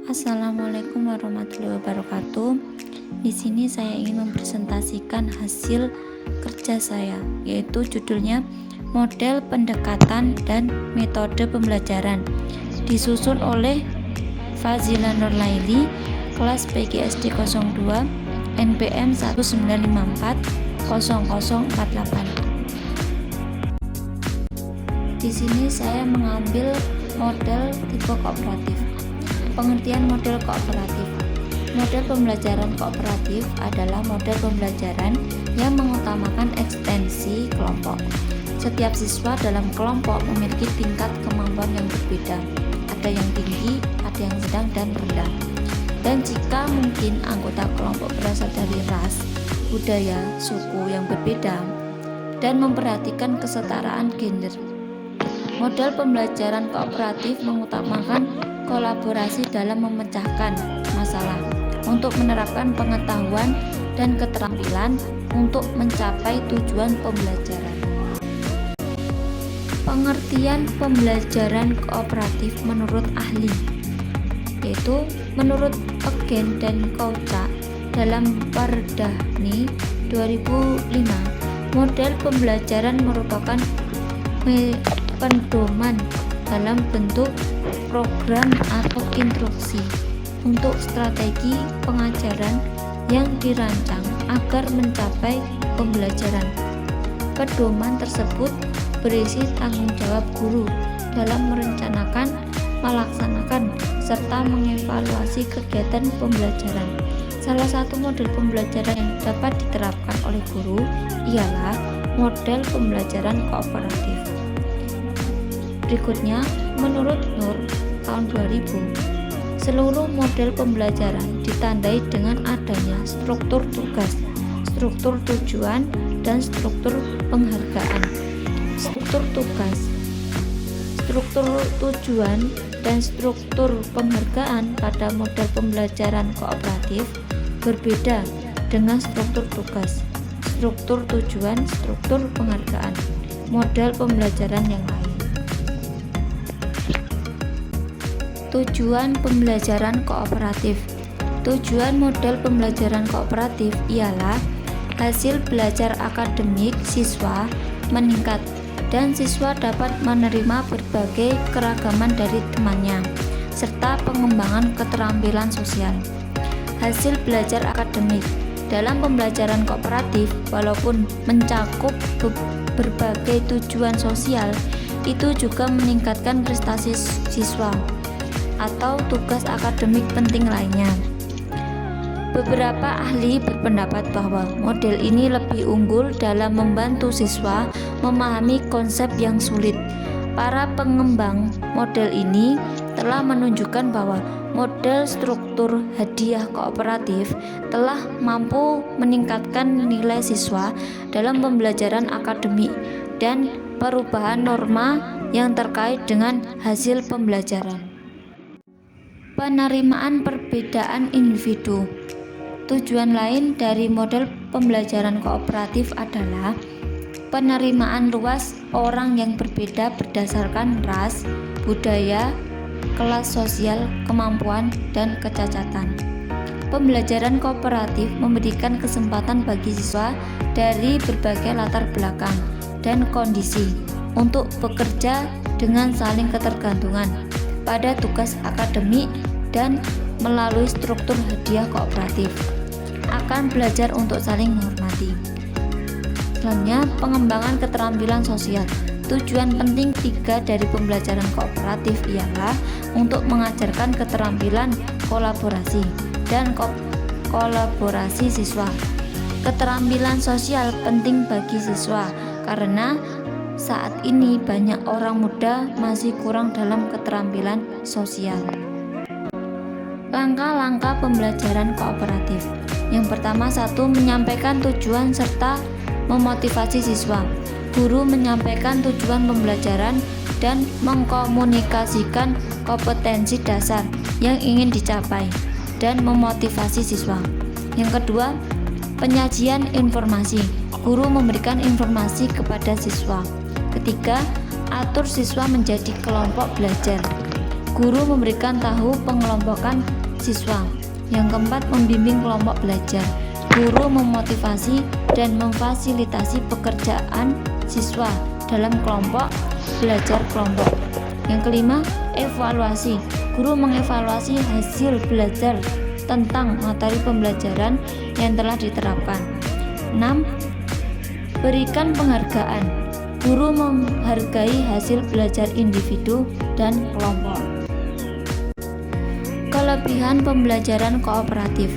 Assalamualaikum warahmatullahi wabarakatuh. Di sini saya ingin mempresentasikan hasil kerja saya, yaitu judulnya Model Pendekatan dan Metode Pembelajaran, disusun oleh Fazila Nurlaili, kelas PGSD 02, NPM 19540048. Di sini saya mengambil model tipe kooperatif. Pengertian model kooperatif. Model pembelajaran kooperatif adalah model pembelajaran yang mengutamakan ekstensi kelompok. Setiap siswa dalam kelompok memiliki tingkat kemampuan yang berbeda. Ada yang tinggi, ada yang sedang dan rendah. Dan jika mungkin anggota kelompok berasal dari ras, budaya, suku yang berbeda, dan memperhatikan kesetaraan gender. Model pembelajaran kooperatif mengutamakan kolaborasi dalam memecahkan masalah untuk menerapkan pengetahuan dan keterampilan untuk mencapai tujuan pembelajaran. Pengertian pembelajaran kooperatif menurut ahli, yaitu menurut Eugen dan Kouchak dalam Pardani 2005, model pembelajaran merupakan pedoman dalam bentuk program atau instruksi untuk strategi pengajaran yang dirancang agar mencapai pembelajaran. Pedoman tersebut berisi tanggung jawab guru dalam merencanakan, melaksanakan, serta mengevaluasi kegiatan pembelajaran. Salah satu model pembelajaran yang dapat diterapkan oleh guru ialah model pembelajaran kooperatif. Berikutnya, menurut Nur tahun 2000, seluruh model pembelajaran ditandai dengan adanya struktur tugas, struktur tujuan, dan struktur penghargaan. Struktur tugas, struktur tujuan, dan struktur penghargaan pada model pembelajaran kooperatif berbeda dengan struktur tugas, struktur tujuan, struktur penghargaan model pembelajaran yang lain. Tujuan pembelajaran kooperatif. Tujuan model pembelajaran kooperatif ialah hasil belajar akademik siswa meningkat dan siswa dapat menerima berbagai keragaman dari temannya serta pengembangan keterampilan sosial. Hasil belajar akademik dalam pembelajaran kooperatif, walaupun mencakup berbagai tujuan sosial, itu juga meningkatkan prestasi siswa atau tugas akademik penting lainnya. Beberapa ahli berpendapat bahwa model ini lebih unggul dalam membantu siswa memahami konsep yang sulit. Para pengembang model ini telah menunjukkan bahwa model struktur hadiah kooperatif telah mampu meningkatkan nilai siswa dalam pembelajaran akademik dan perubahan norma yang terkait dengan hasil pembelajaran. Penerimaan perbedaan individu. Tujuan lain dari model pembelajaran kooperatif adalah penerimaan luas orang yang berbeda berdasarkan ras, budaya, kelas sosial, kemampuan, dan kecacatan. Pembelajaran kooperatif memberikan kesempatan bagi siswa dari berbagai latar belakang dan kondisi untuk bekerja dengan saling ketergantungan pada tugas akademik dan melalui struktur hadiah kooperatif akan belajar untuk saling menghormati. Selanjutnya, pengembangan keterampilan sosial. Tujuan penting ketiga dari pembelajaran kooperatif ialah untuk mengajarkan keterampilan kolaborasi dan kolaborasi siswa. Keterampilan sosial penting bagi siswa karena saat ini banyak orang muda masih kurang dalam keterampilan sosial. Langkah-langkah pembelajaran kooperatif. Yang pertama, menyampaikan tujuan serta memotivasi siswa. Guru menyampaikan tujuan pembelajaran dan mengkomunikasikan kompetensi dasar yang ingin dicapai dan memotivasi siswa. Yang kedua, penyajian informasi. Guru memberikan informasi kepada siswa. Ketiga, atur siswa menjadi kelompok belajar. guru memberikan tahu pengelompokan siswa. Yang keempat, membimbing kelompok belajar. Guru memotivasi dan memfasilitasi pekerjaan siswa dalam kelompok belajar kelompok. Yang kelima, evaluasi. Guru mengevaluasi hasil belajar tentang materi pembelajaran yang telah diterapkan. 6. Berikan penghargaan. Guru menghargai hasil belajar individu dan kelompok. Kelebihan pembelajaran kooperatif.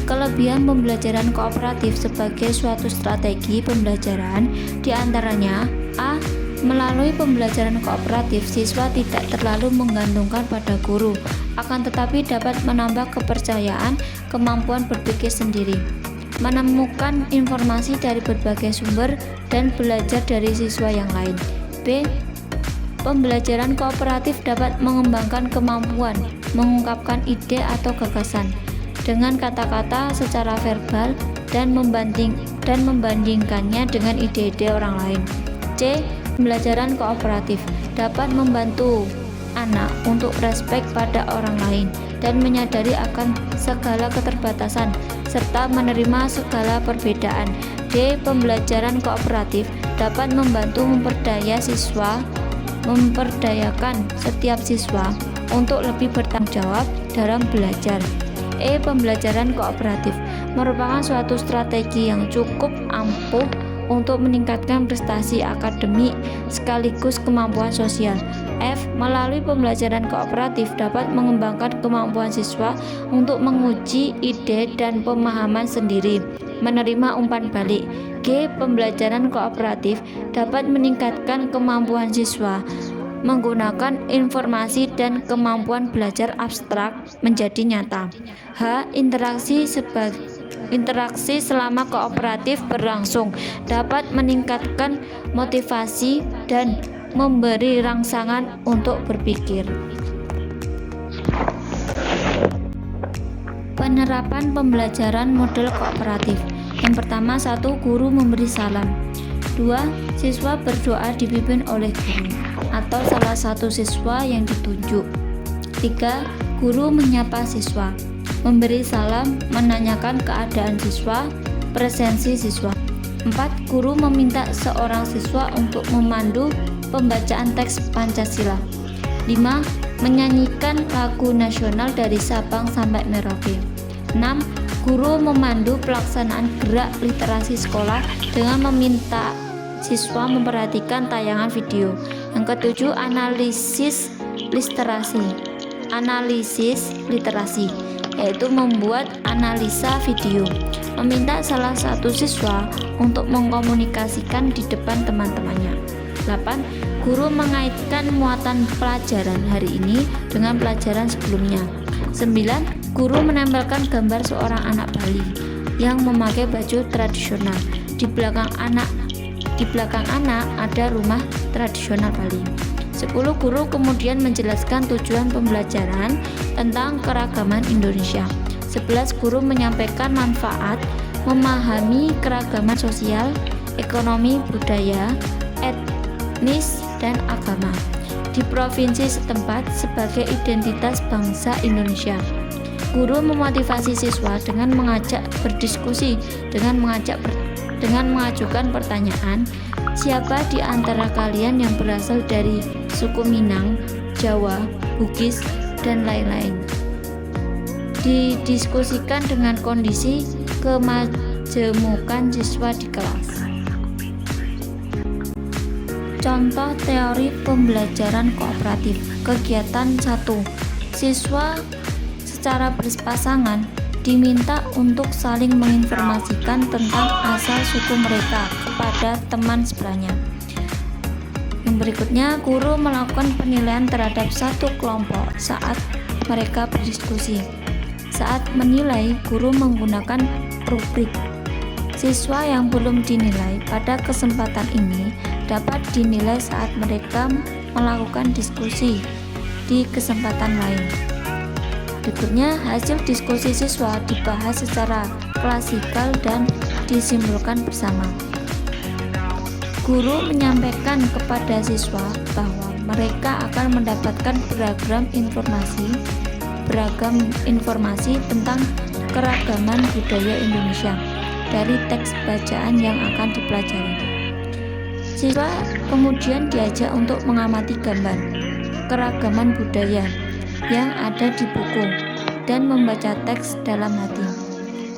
Kelebihan pembelajaran kooperatif sebagai suatu strategi pembelajaran diantaranya: A. Melalui pembelajaran kooperatif, siswa tidak terlalu menggantungkan pada guru, akan tetapi dapat menambah kepercayaan, kemampuan berpikir sendiri, menemukan informasi dari berbagai sumber, dan belajar dari siswa yang lain. B. Pembelajaran kooperatif dapat mengembangkan kemampuan mengungkapkan ide atau gagasan dengan kata-kata secara verbal dan membandingkannya dengan ide-ide orang lain. C. Pembelajaran kooperatif dapat membantu anak untuk respek pada orang lain dan menyadari akan segala keterbatasan serta menerima segala perbedaan. D. Pembelajaran kooperatif dapat membantu memperdayakan setiap siswa untuk lebih bertanggung jawab dalam belajar. E. Pembelajaran kooperatif merupakan suatu strategi yang cukup ampuh untuk meningkatkan prestasi akademik sekaligus kemampuan sosial. F. Melalui pembelajaran kooperatif dapat mengembangkan kemampuan siswa untuk menguji ide dan pemahaman sendiri, menerima umpan balik. G. Pembelajaran kooperatif dapat meningkatkan kemampuan siswa menggunakan informasi dan kemampuan belajar abstrak menjadi nyata. H. Interaksi selama kooperatif berlangsung dapat meningkatkan motivasi dan memberi rangsangan untuk berpikir. Penerapan pembelajaran model kooperatif. Yang pertama, 1. Guru memberi salam. 2. Siswa berdoa dipimpin oleh guru atau salah satu siswa yang ditunjuk. 3. Guru menyapa siswa, memberi salam, menanyakan keadaan siswa, presensi siswa. 4. Guru meminta seorang siswa untuk memandu pembacaan teks Pancasila. 5. Menyanyikan lagu nasional dari Sabang sampai Merauke. 6. Guru memandu pelaksanaan gerak literasi sekolah dengan meminta siswa memperhatikan tayangan video. Yang ketujuh, analisis literasi, yaitu membuat analisa video. Meminta salah satu siswa untuk mengkomunikasikan di depan teman-temannya. 8. Guru mengaitkan muatan pelajaran hari ini dengan pelajaran sebelumnya. 9. Guru menempelkan gambar seorang anak bayi yang memakai baju tradisional. Di belakang anak ada rumah tradisional Bali. 10. Guru kemudian menjelaskan tujuan pembelajaran tentang keragaman Indonesia. 11. Guru menyampaikan manfaat memahami keragaman sosial, ekonomi, budaya, etnis, dan agama di provinsi setempat sebagai identitas bangsa Indonesia. Guru memotivasi siswa dengan mengajak berdiskusi, dengan mengajukan pertanyaan, siapa di antara kalian yang berasal dari suku Minang, Jawa, Bugis, dan lain-lain. Didiskusikan dengan kondisi kemajemukan siswa di kelas. Contoh teori pembelajaran kooperatif. Kegiatan 1. Siswa secara berpasangan diminta untuk saling menginformasikan tentang asal suku mereka kepada teman sebelahnya. Yang berikutnya, guru melakukan penilaian terhadap satu kelompok saat mereka berdiskusi. Saat menilai, guru menggunakan rubrik. Siswa yang belum dinilai pada kesempatan ini dapat dinilai saat mereka melakukan diskusi di kesempatan lain. Berikutnya, hasil diskusi siswa dibahas secara klasikal dan disimpulkan bersama. Guru menyampaikan kepada siswa bahwa mereka akan mendapatkan beragam informasi tentang keragaman budaya Indonesia dari teks bacaan yang akan dipelajari. Siswa kemudian diajak untuk mengamati gambar keragaman budaya yang ada di buku dan membaca teks dalam hati.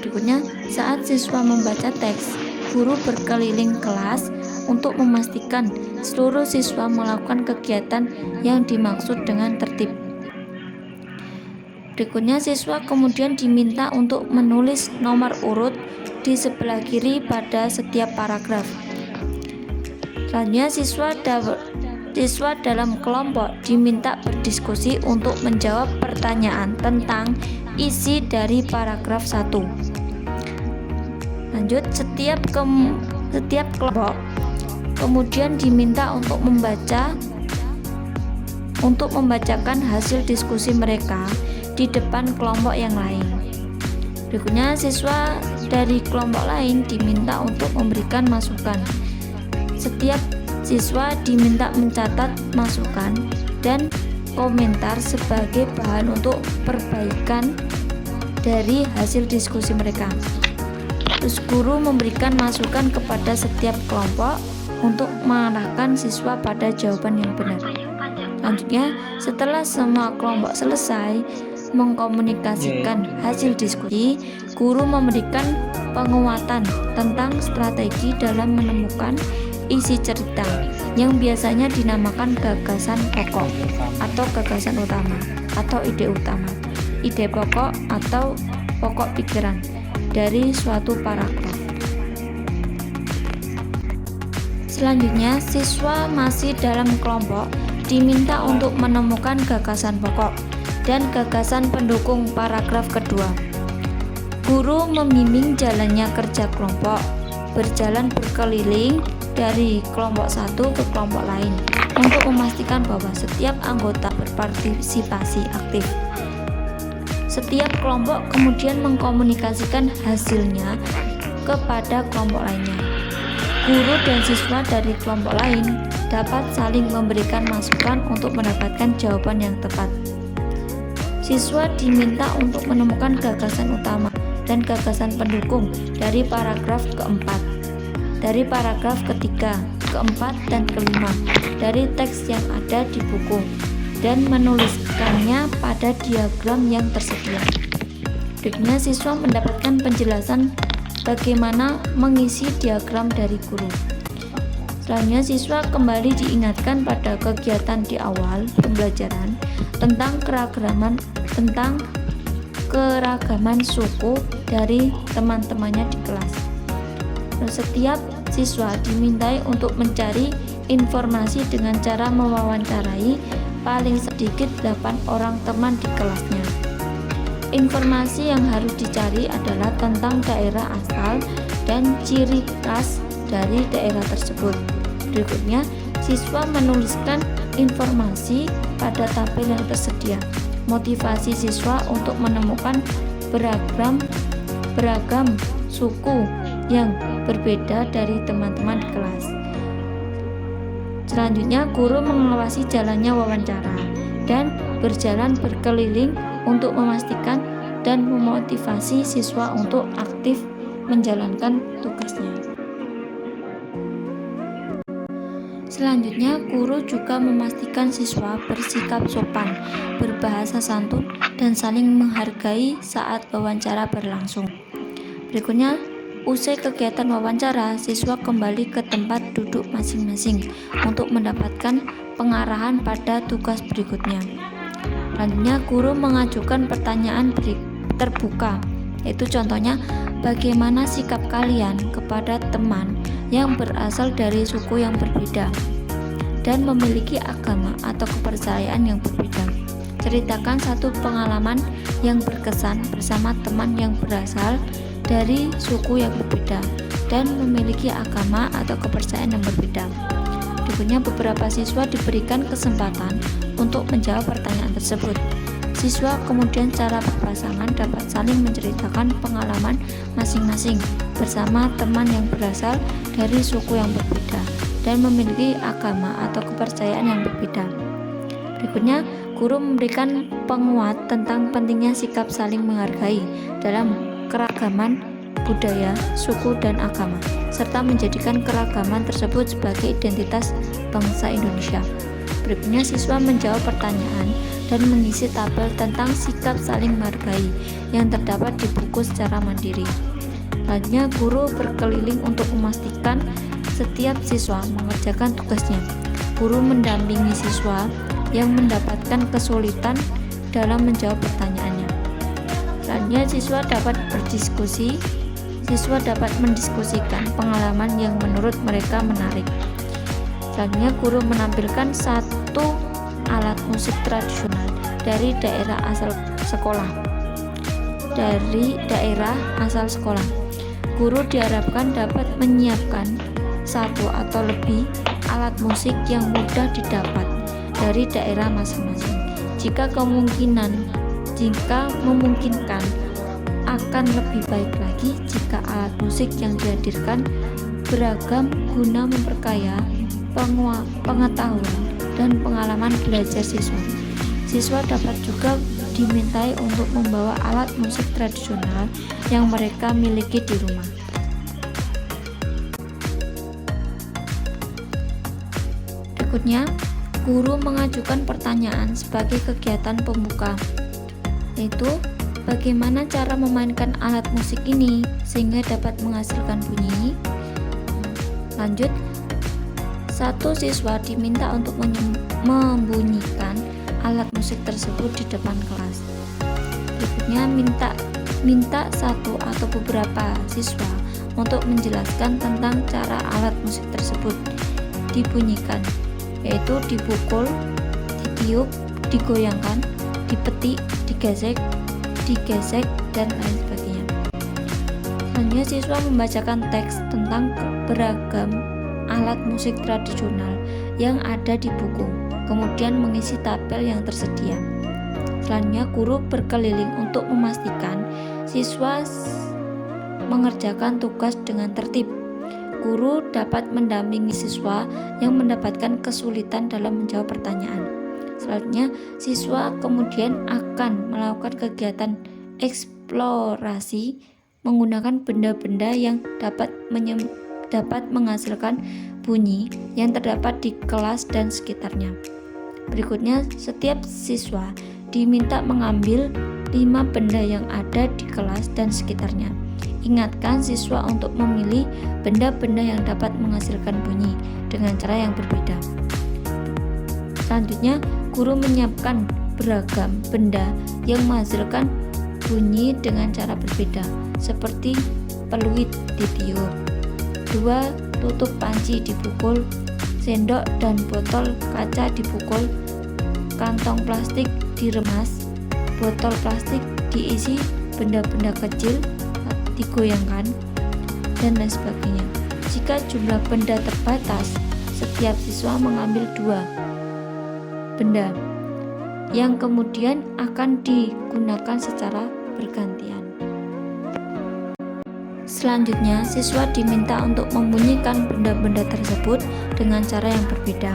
Berikutnya, saat siswa membaca teks, guru berkeliling kelas untuk memastikan seluruh siswa melakukan kegiatan yang dimaksud dengan tertib. Berikutnya, siswa kemudian diminta untuk menulis nomor urut di sebelah kiri pada setiap paragraf. Selanjutnya, siswa dalam kelompok diminta berdiskusi untuk menjawab pertanyaan tentang isi dari paragraf 1. Lanjut, setiap kelompok kemudian diminta untuk membacakan hasil diskusi mereka di depan kelompok yang lain. Berikutnya, siswa dari kelompok lain diminta untuk memberikan masukan. Setiap siswa diminta mencatat masukan dan komentar sebagai bahan untuk perbaikan dari hasil diskusi mereka. Terus guru memberikan masukan kepada setiap kelompok untuk mengarahkan siswa pada jawaban yang benar. Selanjutnya, setelah semua kelompok selesai mengkomunikasikan hasil diskusi, guru memberikan penguatan tentang strategi dalam menemukan isi cerita yang biasanya dinamakan gagasan pokok atau gagasan utama atau ide utama, ide pokok atau pokok pikiran dari suatu paragraf. Selanjutnya, siswa masih dalam kelompok diminta untuk menemukan gagasan pokok dan gagasan pendukung paragraf kedua. Guru membimbing jalannya kerja kelompok, berjalan berkeliling dari kelompok satu ke kelompok lain untuk memastikan bahwa setiap anggota berpartisipasi aktif. Setiap kelompok kemudian mengkomunikasikan hasilnya kepada kelompok lainnya. Guru dan siswa dari kelompok lain dapat saling memberikan masukan untuk mendapatkan jawaban yang tepat. Siswa diminta untuk menemukan gagasan utama dan gagasan pendukung dari paragraf keempat, dari paragraf ketiga, keempat, dan kelima dari teks yang ada di buku dan menuliskannya pada diagram yang tersedia. Berikutnya, siswa mendapatkan penjelasan bagaimana mengisi diagram dari guru. Selanjutnya, siswa kembali diingatkan pada kegiatan di awal pembelajaran tentang keragaman suku dari teman-temannya di kelas. Setiap siswa dimintai untuk mencari informasi dengan cara mewawancarai paling sedikit 8 orang teman di kelasnya. Informasi yang harus dicari adalah tentang daerah asal dan ciri khas dari daerah tersebut. Berikutnya, siswa menuliskan informasi pada tabel yang tersedia. Motivasi siswa untuk menemukan beragam suku yang berbeda dari teman-teman di kelas. Selanjutnya, guru mengawasi jalannya wawancara dan berjalan berkeliling untuk memastikan dan memotivasi siswa untuk aktif menjalankan tugasnya. Selanjutnya, guru juga memastikan siswa bersikap sopan, berbahasa santun, dan saling menghargai saat wawancara berlangsung. Berikutnya, usai kegiatan wawancara, siswa kembali ke tempat duduk masing-masing untuk mendapatkan pengarahan pada tugas berikutnya. Selanjutnya, guru mengajukan pertanyaan terbuka, yaitu contohnya, bagaimana sikap kalian kepada teman yang berasal dari suku yang berbeda dan memiliki agama atau kepercayaan yang berbeda. Ceritakan satu pengalaman yang berkesan bersama teman yang berasal dari suku yang berbeda dan memiliki agama atau kepercayaan yang berbeda. Berikutnya, beberapa siswa diberikan kesempatan untuk menjawab pertanyaan tersebut. Siswa kemudian secara berpasangan dapat saling menceritakan pengalaman masing-masing bersama teman yang berasal dari suku yang berbeda dan memiliki agama atau kepercayaan kepercayaan yang berbeda. Berikutnya, guru memberikan penguat tentang pentingnya sikap saling menghargai dalam keragaman budaya, suku, dan agama, serta menjadikan keragaman tersebut sebagai identitas bangsa Indonesia. Berikutnya, siswa menjawab pertanyaan dan mengisi tabel tentang sikap saling menghargai yang terdapat di buku secara mandiri. Selanjutnya, guru berkeliling untuk memastikan setiap siswa mengerjakan tugasnya. Guru mendampingi siswa yang mendapatkan kesulitan dalam menjawab pertanyaannya. Selanjutnya, siswa dapat berdiskusi. Siswa dapat mendiskusikan pengalaman yang menurut mereka menarik. Selanjutnya, guru menampilkan satu alat musik tradisional dari daerah asal sekolah. Guru diharapkan dapat menyiapkan satu atau lebih alat musik yang mudah didapat dari daerah masing-masing. Jika memungkinkan, akan lebih baik lagi jika alat musik yang dihadirkan beragam guna memperkaya pengetahuan dan pengalaman belajar siswa. Siswa dapat juga dimintai untuk membawa alat musik tradisional yang mereka miliki di rumah. Berikutnya, guru mengajukan pertanyaan sebagai kegiatan pembuka, yaitu bagaimana cara memainkan alat musik ini sehingga dapat menghasilkan bunyi. Lanjut, satu siswa diminta untuk membunyikan alat musik tersebut di depan kelas. Berikutnya, minta satu atau beberapa siswa untuk menjelaskan tentang cara alat musik tersebut dibunyikan, yaitu dipukul, ditiup, digoyangkan, dipetik, digesek, dan lain sebagainya. Selanjutnya, siswa membacakan teks tentang beragam alat musik tradisional yang ada di buku, kemudian mengisi tabel yang tersedia. Selanjutnya, guru berkeliling untuk memastikan siswa mengerjakan tugas dengan tertib. Guru dapat mendampingi siswa yang mendapatkan kesulitan dalam menjawab pertanyaan. Selanjutnya, siswa kemudian akan melakukan kegiatan eksplorasi menggunakan benda-benda yang dapat menghasilkan bunyi yang terdapat di kelas dan sekitarnya. Berikutnya, setiap siswa diminta mengambil 5 benda yang ada di kelas dan sekitarnya. Ingatkan siswa untuk memilih benda-benda yang dapat menghasilkan bunyi dengan cara yang berbeda. Selanjutnya, guru menyiapkan beragam benda yang menghasilkan bunyi dengan cara berbeda, seperti peluit ditiup, 2 tutup panci dipukul, sendok dan botol kaca dipukul, kantong plastik diremas, botol plastik diisi benda-benda kecil digoyangkan, dan lain sebagainya. Jika jumlah benda terbatas, setiap siswa mengambil 2 benda yang kemudian akan digunakan secara bergantian. Selanjutnya, siswa diminta untuk membunyikan benda-benda tersebut dengan cara yang berbeda.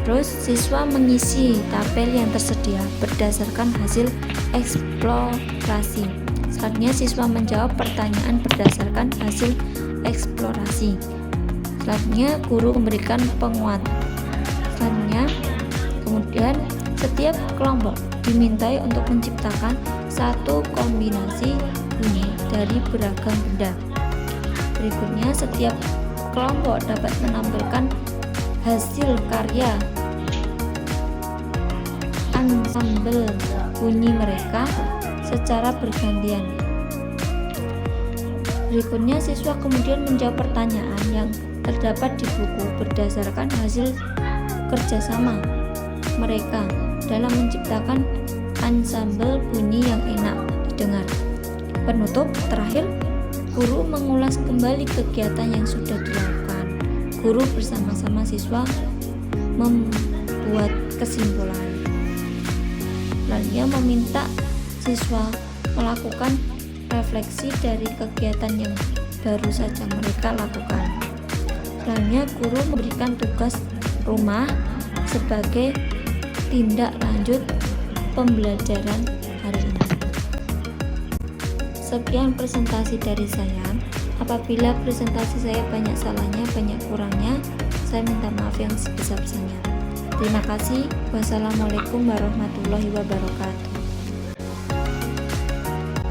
Terus, siswa mengisi tabel yang tersedia berdasarkan hasil eksplorasi. Selanjutnya, siswa menjawab pertanyaan berdasarkan hasil eksplorasi. Selanjutnya, guru memberikan penguat. Selanjutnya, kemudian setiap kelompok dimintai untuk menciptakan satu kombinasi bunyi dari beragam benda. Berikutnya, setiap kelompok dapat menampilkan hasil karya ansambel bunyi mereka secara bergantian. Berikutnya, siswa kemudian menjawab pertanyaan yang terdapat di buku berdasarkan hasil kerjasama mereka dalam menciptakan ansambel bunyi yang enak didengar. Penutup, terakhir, guru mengulas kembali kegiatan yang sudah dilakukan. Guru bersama-sama siswa membuat kesimpulan. Lalu meminta siswa melakukan refleksi dari kegiatan yang baru saja mereka lakukan. Selanjutnya, guru memberikan tugas rumah sebagai tindak lanjut pembelajaran hari ini. Sekian presentasi dari saya. Apabila presentasi saya banyak salahnya, banyak kurangnya, saya minta maaf yang sebesar-besarnya. Terima kasih. Wassalamualaikum warahmatullahi wabarakatuh.